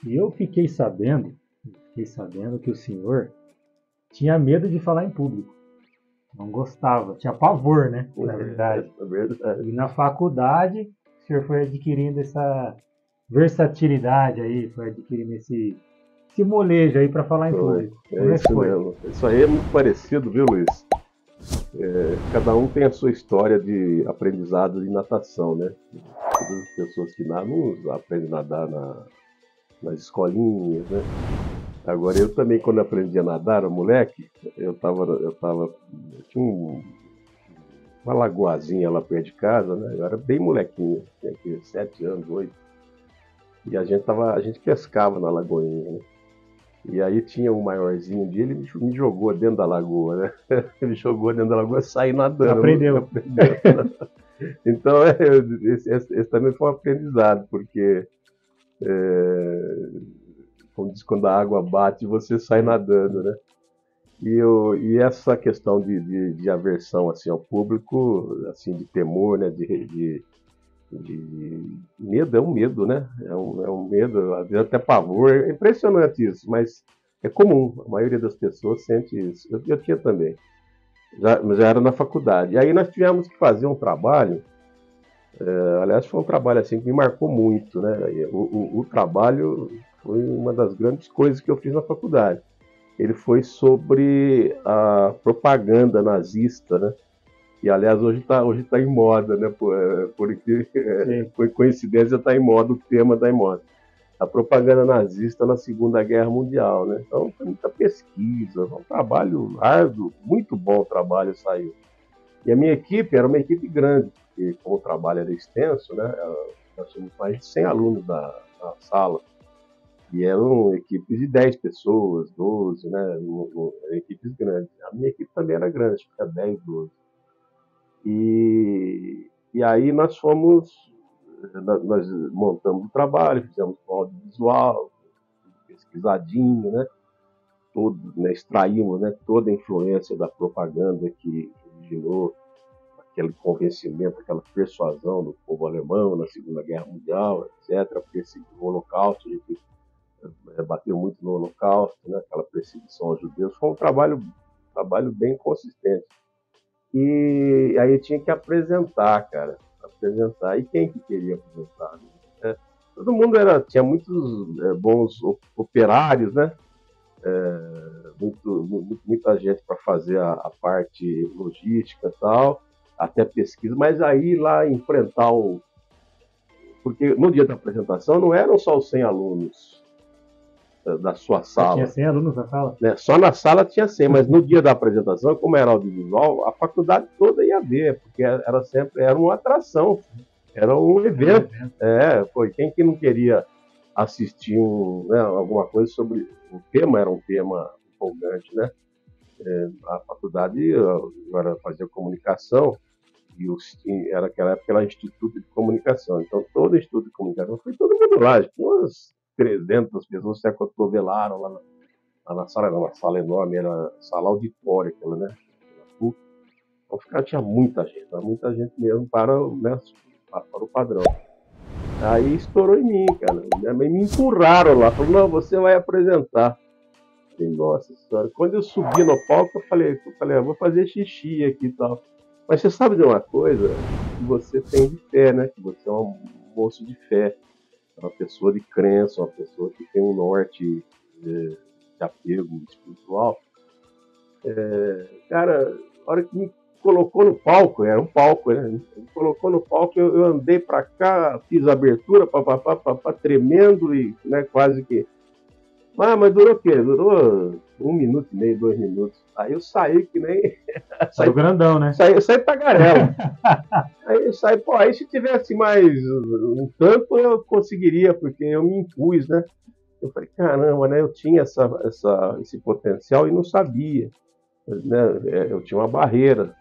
E eu fiquei sabendo que o senhor tinha medo de falar em público. Não gostava, tinha pavor, né? Na verdade. É verdade. E na faculdade, o senhor foi adquirindo essa versatilidade aí, foi adquirindo esse molejo aí para falar em Foi. público. É Como é que isso foi? mesmo. Isso aí é muito parecido, viu, Luiz? Cada um tem a sua história de aprendizado de natação, né? Todas as pessoas que nadam aprendem a nadar nas escolinhas, né? Agora, eu também, quando aprendi a nadar, era moleque, eu tinha uma lagoazinha lá perto de casa, né? Eu era bem molequinho, tinha aqui 7 anos, 8. E a gente pescava na lagoinha, né? E aí tinha um maiorzinho um dia, ele me jogou dentro da lagoa, né? Ele me jogou dentro da lagoa e saí nadando. Aprendeu. Aprendeu. Então, esse também foi um aprendizado, porque como diz, quando a água bate, você sai nadando, né? E essa questão de aversão assim, ao público, assim, de temor, né? De medo, é um medo, né? É um medo, às vezes até pavor. É impressionante isso, mas é comum. A maioria das pessoas sente isso. Eu tinha também. Já era na faculdade. E aí nós tivemos que fazer um trabalho. Aliás, foi um trabalho assim que me marcou muito, né? O trabalho foi uma das grandes coisas que eu fiz na faculdade. Ele foi sobre a propaganda nazista, né? E aliás, hoje tá em moda, né? Sei. Por coincidência está em moda, o tema está em moda. A propaganda nazista na Segunda Guerra Mundial, né? Então foi muita pesquisa, um trabalho árduo, muito bom o trabalho saiu. E a minha equipe era uma equipe grande, porque como o trabalho era extenso, né? Nós tínhamos mais de 100 alunos na sala. E eram equipes de 10 pessoas, 12, né? Equipes grandes. A minha equipe também era grande, acho que era 10, 12. E aí nós montamos o trabalho, fizemos um audiovisual, pesquisadinho, né? Todo, né? Extraímos, né? Toda a influência da propaganda que originou aquele convencimento, aquela persuasão do povo alemão na Segunda Guerra Mundial, etc. Porque o Holocausto, a gente bateu muito no Holocausto, né? Aquela perseguição aos judeus. Foi um trabalho bem consistente. E aí tinha que apresentar, cara. Apresentar. E quem que queria apresentar? É, todo mundo tinha muitos bons operários, né? Muita gente para fazer a parte logística e tal, até pesquisa, mas aí lá enfrentar o. Porque no dia da apresentação não eram só os 100 alunos da sua Ah, tinha sala. 100 alunos na sala? Né? Só na sala tinha 100, mas no dia da apresentação, como era audiovisual, a faculdade toda ia ver, porque era uma atração, era um evento. Foi quem que não queria assistir né, alguma coisa sobre o tema, era um tema empolgante, né? A faculdade agora fazia comunicação era aquela época era Instituto de Comunicação, então todo Instituto de Comunicação foi todo mundo lá, umas 300 pessoas se acotovelaram lá na sala, era uma sala enorme, era sala auditória, aquela, né? Então tinha muita gente mesmo né, para o padrão. Aí estourou em mim, cara. Minha mãe me empurraram lá, falou: não, você vai apresentar. Eu falei, nossa senhora. Quando eu subi no palco, eu falei, eu vou fazer xixi aqui e tal. Mas você sabe de uma coisa? Que você tem de fé, né? Que você é um moço de fé, uma pessoa de crença, uma pessoa que tem um norte de apego espiritual. Cara, a hora que me colocou no palco, era um palco, né? Me colocou no palco, eu andei pra cá, fiz a abertura, papapá, tremendo e, né, quase que. Mas durou o quê? Durou 1 minuto e meio, 2 minutos. Aí eu saí que nem. Saiu grandão, né? Saí tagarela. Aí eu saí, pô, aí se tivesse mais um tanto eu conseguiria, porque eu me impus, né? Eu falei, caramba, né? Eu tinha esse potencial e não sabia. Né? Eu tinha uma barreira,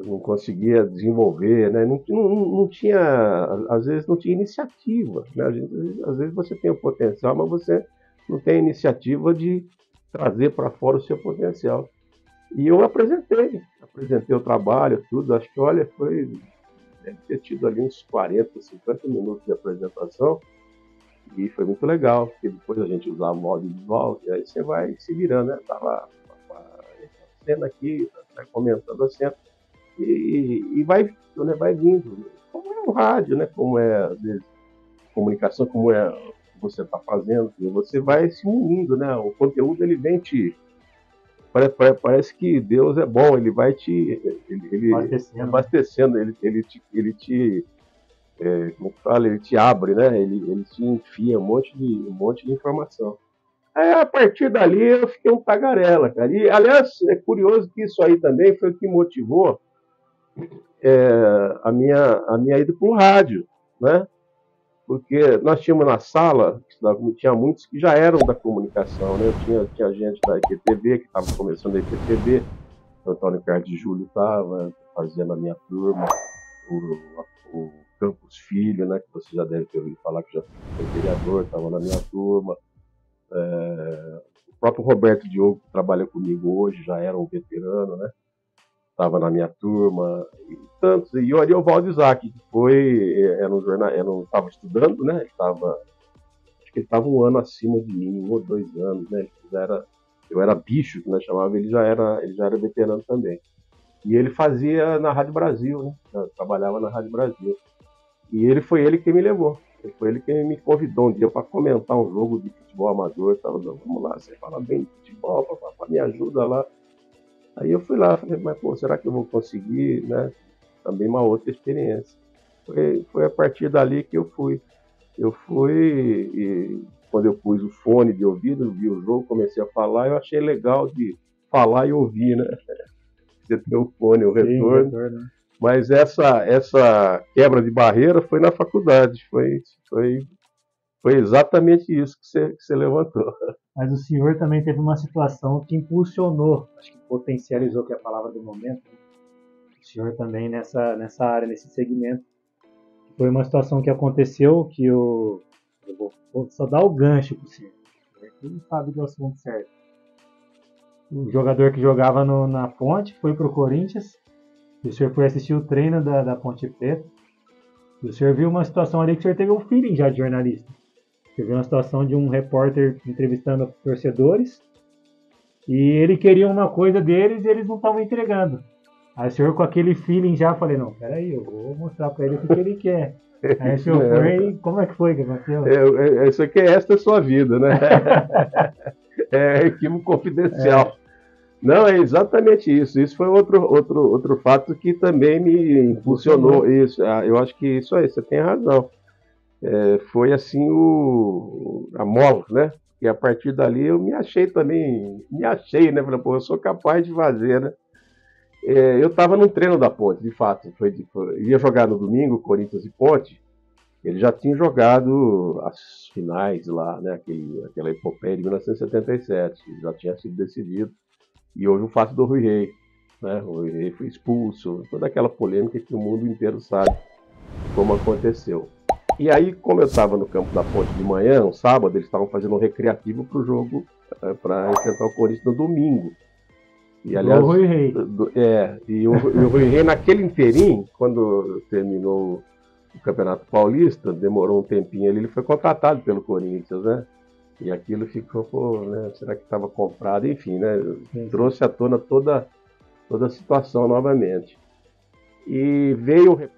não conseguia desenvolver, né? Não tinha, às vezes não tinha iniciativa, né? Às vezes você tem o potencial, mas você não tem a iniciativa de trazer para fora o seu potencial. E eu apresentei o trabalho, tudo, acho que, olha, deve ter tido ali uns 40, 50 minutos de apresentação, E foi muito legal, porque depois a gente usava o audiovisual, e aí você vai se virando, né? Tava a cena aqui, tá comentando a cena, e vai, né, vai vindo. Como é o rádio, né? Como é, às vezes, comunicação, como é o que você está fazendo, e você vai se unindo, né? O conteúdo, ele vem te... Parece que Deus é bom, ele vai te... Ele abastecendo, ele te como fala, ele te abre, né? Ele te enfia um monte de informação. Aí, a partir dali, eu fiquei um tagarela, cara. E, aliás, é curioso que isso aí também foi o que motivou a minha ida para o rádio, né? Porque nós tínhamos na sala, tinha muitos que já eram da comunicação, né? Tinha gente da IPTV, que estava começando a IPTV, o Antônio Carlos de Júlio estava, fazia na minha turma, o Campos Filho, né, que você já deve ter ouvido falar, que já foi vereador, estava na minha turma. O próprio Roberto Diogo, que trabalha comigo hoje, já era um veterano, né? Estava na minha turma. E tantos. E o Ariovaldo Isaac, que estava estudando, né? Acho que ele estava um ano acima de mim, 1 ou 2 anos, né? Eu era bicho, que nós chamávamos, ele já era veterano também. E ele fazia na Rádio Brasil, né? Eu trabalhava na Rádio Brasil. E foi ele que me levou. Foi ele que me convidou um dia para comentar um jogo de futebol amador. Tava, vamos lá, você fala bem de futebol, papá, me ajuda lá. Aí eu fui lá, falei, mas pô, será que eu vou conseguir, né? Também uma outra experiência. Foi a partir dali que eu fui. Eu fui e quando eu pus o fone de ouvido, vi o jogo, comecei a falar, eu achei legal de falar e ouvir, né? Você tem o fone, o retorno. Sim, né? Mas essa quebra de barreira foi na faculdade, foi exatamente isso que você levantou. Mas o senhor também teve uma situação que impulsionou, acho que potencializou, que é a palavra do momento, né? O senhor também nessa área, nesse segmento. Foi uma situação que aconteceu que eu vou só dar o gancho para o senhor. Ele sabe do assunto certo. O jogador que jogava na Ponte foi para o Corinthians. O senhor foi assistir o treino da Ponte Preta. O senhor viu uma situação ali que o senhor teve um feeling já de jornalista. Você viu uma situação de um repórter entrevistando torcedores e ele queria uma coisa deles e eles não estavam entregando. Aí o senhor com aquele feeling já, falei, não, peraí, eu vou mostrar para ele o que ele quer. Aí o senhor foi, como é que foi que aconteceu? Isso aqui, esta é a sua vida, né? É arquivo confidencial. Não, é exatamente isso. Isso foi outro fato que também me impulsionou. Isso, eu acho que isso aí, você tem razão. Foi assim a mola, né? E a partir dali eu me achei, né? Falei, pô, eu sou capaz de fazer, né? Eu estava num treino da Ponte, de fato. Ia jogar no domingo, Corinthians e Ponte. Ele já tinha jogado as finais lá, né? Aquela epopeia de 1977. Já tinha sido decidido. E houve o fato do Rui Rei, né? O Rui Rei foi expulso, toda aquela polêmica que o mundo inteiro sabe como aconteceu. E aí, como eu estava no campo da Ponte de manhã, um sábado, eles estavam fazendo um recreativo para o jogo, para enfrentar o Corinthians no domingo. E aliás, o Rui Rei. E o Rui Rei, naquele inteirinho, quando terminou o Campeonato Paulista, demorou um tempinho ali, ele foi contratado pelo Corinthians, né? E aquilo ficou, pô, né? Será que estava comprado? Enfim, né? Trouxe à tona toda a situação novamente. E veio